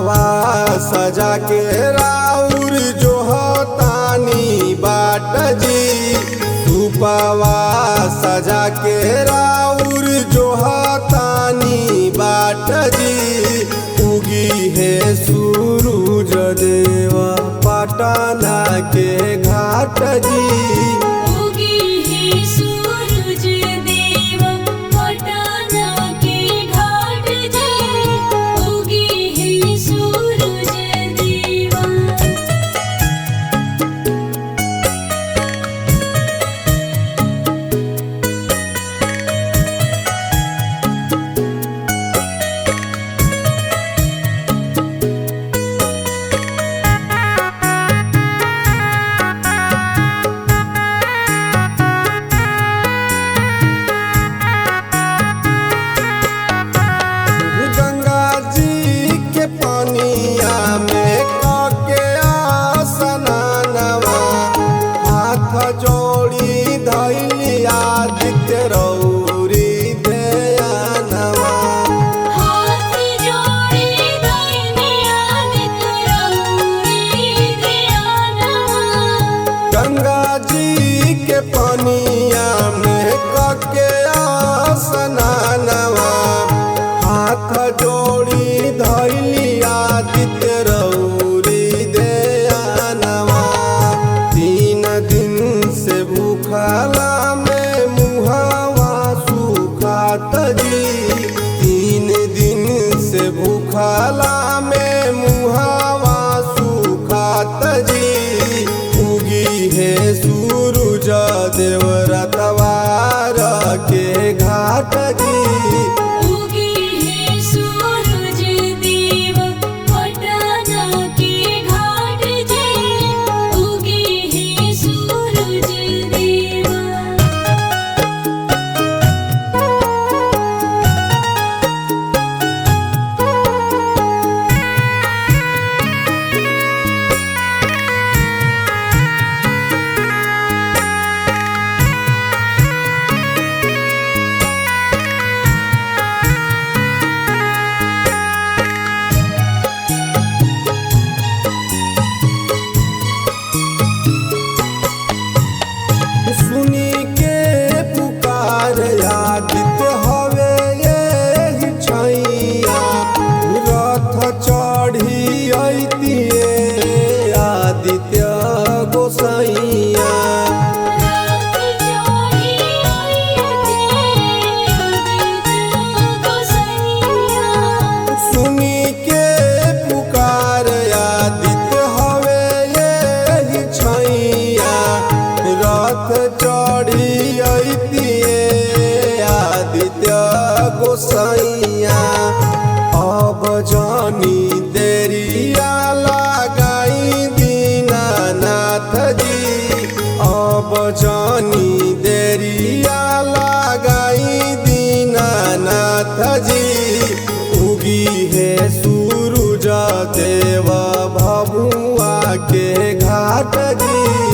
रूपवा सजा के राउर जो तानी बाट जी, रूपवा सजा के राउर जो तानी बाट जी। उगी है सूरज देवा पटना के घाट जी। गंगा जी के पानिया में कके स्नानवा, हाथ जोड़ी धैली आदित्य रौरी दयानवा। 3 दिन से भूखला में मुहवा सुखात जी, 3 दिन से भूखला में मुहवा सुखात जी। है सूरज देव रतवार के घाट जी। सुनी के पुकार आदित्य हवे ये छैया, रथ चढ़ी अइतिए आदित्य गोसैया। सुनी के पुकार आदित्य हवे ये छैया, रथ चढ़ी अइतिए आदित्य गोसैया। अब जानी देरिया लगाई दीनानाथ जी, अब जानी देरिया लगाई दीनानाथ जी। उगी है सूरज देव भभुआ के घाट जी।